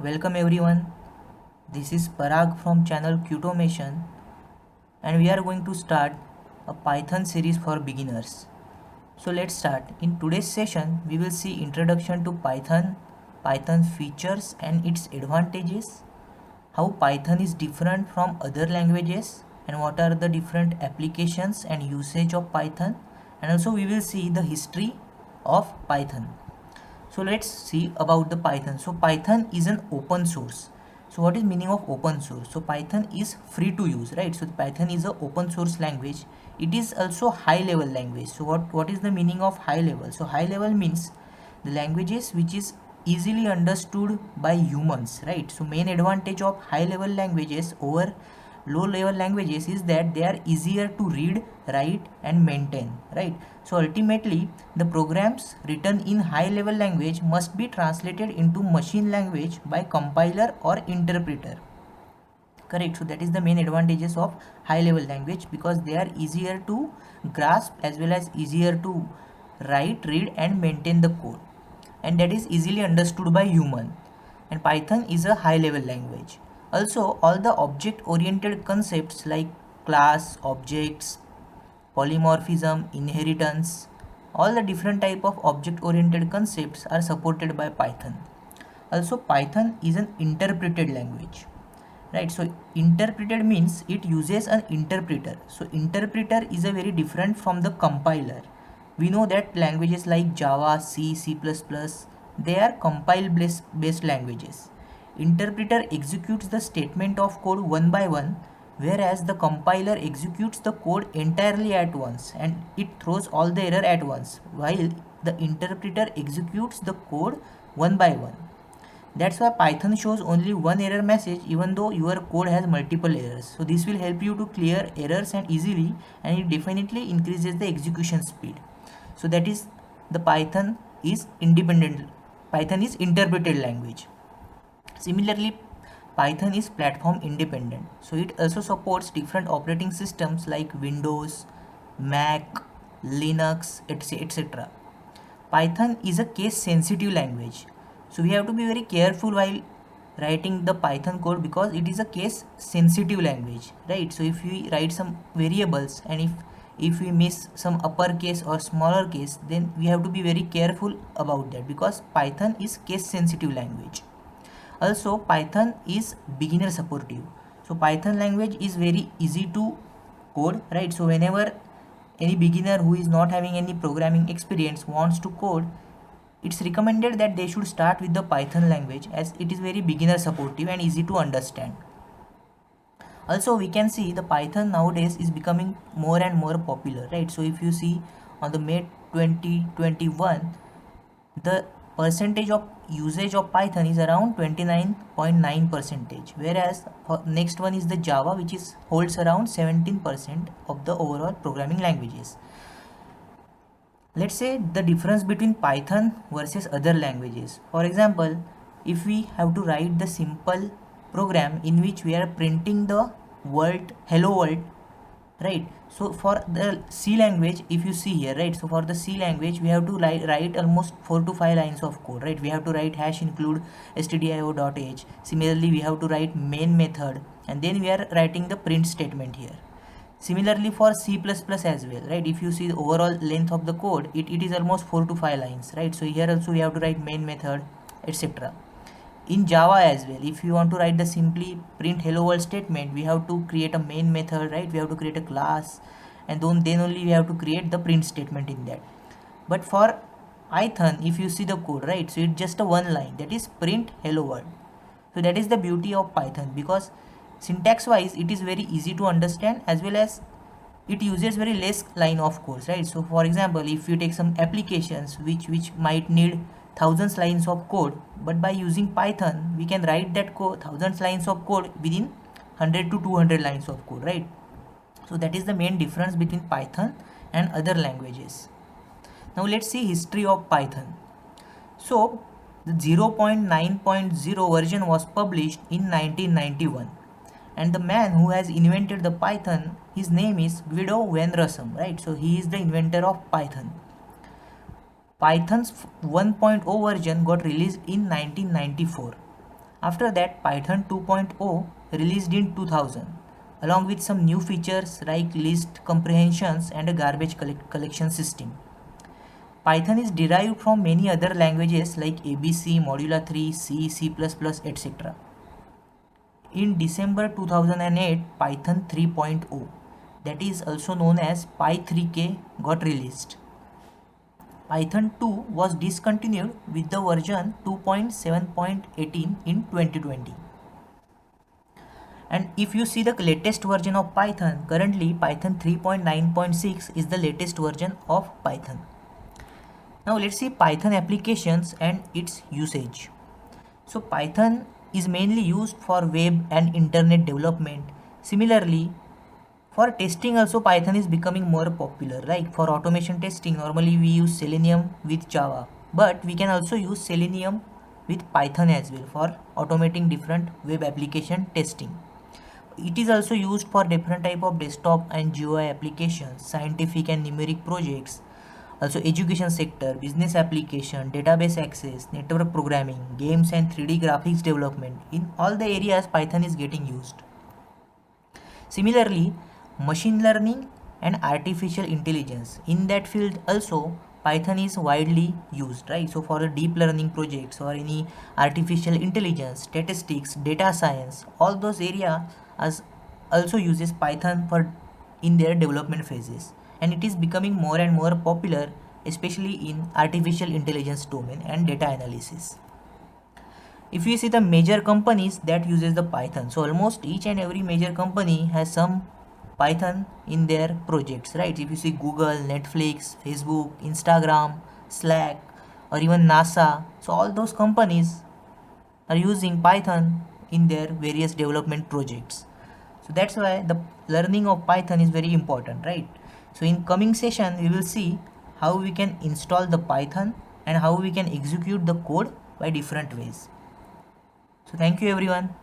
Welcome everyone. This is Parag from channel Qtomation and we are going to start a Python series for beginners. So let's start. In today's session, we will see introduction to Python, Python features and its advantages, how Python is different from other languages and what are the different applications and usage of Python, and also we will see the history of Python. So let's see about the Python. So Python is an open source. So what is meaning of open source? So Python is free to use, right? So Python is a open source language. It is also high level language. So what is the meaning of high level? So high level means the languages which is easily understood by humans, right? So main advantage of high level languages over low level languages is that they are easier to read, write and maintain, right? So ultimately the programs written in high level language must be translated into machine language by compiler or interpreter, correct? So that is the main advantages of high level language, because they are easier to grasp as well as easier to write, read and maintain the code, and that is easily understood by human. And Python is a high level language. Also all the object oriented concepts like class, objects, polymorphism, inheritance, all the different type of object oriented concepts are supported by Python. Also Python is an interpreted language, right? So interpreted means it uses an interpreter. So interpreter is a very different from the compiler. We know that languages like Java, C, C++, they are compile based languages. Interpreter executes the statement of code one by one, whereas the compiler executes the code entirely at once and it throws all the error at once, while the interpreter executes the code one by one. That's why Python shows only one error message even though your code has multiple errors. So this will help you to clear errors and easily, and it definitely increases the execution speed. So that is the Python is independent. Python is interpreted language. Similarly, Python is platform independent. So it also supports different operating systems like Windows, Mac, Linux, etc. Python is a case sensitive language. So we have to be very careful while writing the Python code, because it is a case sensitive language, right? So if we write some variables and if we miss some uppercase or smaller case, then we have to be very careful about that, because Python is case sensitive language. Also Python is beginner supportive. So Python language is very easy to code, right? So whenever any beginner who is not having any programming experience wants to code, it's recommended that they should start with the Python language, as it is very beginner supportive and easy to understand. Also we can see the Python nowadays is becoming more and more popular, right? So if you see on the May 2021, the percentage of usage of Python is around 29.9%, whereas next one is the Java, which is holds around 17% of the overall programming languages. Let's say the difference between Python versus other languages. For example, if we have to write the simple program in which we are printing the world, hello world, right? So for the C language, if you see here, right, so for the C language we have to write almost 4 to 5 lines of code, right? We have to write hash include stdio.h. Similarly we have to write main method, and then we are writing the print statement here. Similarly for C++ as well, right? If you see the overall length of the code, it is almost 4 to 5 lines, right? So here also we have to write main method, etc. In Java as well, if you want to write the simply print hello world statement, we have to create a main method, right? We have to create a class, and then only we have to create the print statement in that. But for Python, if you see the code, right, so it's just a one line, that is print hello world. So that is the beauty of Python, because syntax wise it is very easy to understand, as well as it uses very less line of codes, right? So for example, if you take some applications which might need thousands lines of code, but by using Python we can write that code, thousands lines of code, within 100 to 200 lines of code, right? So that is the main difference between Python and other languages. Now let's see history of Python. So the 0.9.0 version was published in 1991, and the man who has invented the Python, his name is Guido van Rossum, right? So he is the inventor of Python. Python's 1.0 version got released in 1994, After that, Python 2.0 released in 2000 along with some new features like list comprehensions and a garbage collection system. Python is derived from many other languages like ABC, Modula 3, C, C++, etc. In December 2008, Python 3.0, that is also known as Py3k, got released. Python 2 was discontinued with the version 2.7.18 in 2020. And if you see the latest version of Python, currently Python 3.9.6 is the latest version of Python. Now let's see Python applications and its usage. So Python is mainly used for web and internet development. Similarly, for testing also Python is becoming more popular. Like for automation testing, normally we use Selenium with Java, but we can also use Selenium with Python as well for automating different web application testing. It is also used for different type of desktop and GUI applications, scientific and numeric projects, also education sector, business application, database access, network programming, games and 3D graphics development. In all the areas Python is getting used. Similarly, machine learning and artificial intelligence, in that field also Python is widely used, right? So for a deep learning projects or any artificial intelligence, statistics, data science, all those areas also uses Python for in their development phases, and it is becoming more and more popular, especially in artificial intelligence domain and data analysis. If you see the major companies that uses the Python, so almost each and every major company has some Python in their projects, right? If you see Google, Netflix, Facebook, Instagram, Slack, or even NASA, so all those companies are using Python in their various development projects. So that's why the learning of Python is very important, right? So in coming session we will see how we can install the Python and how we can execute the code by different ways. So thank you everyone.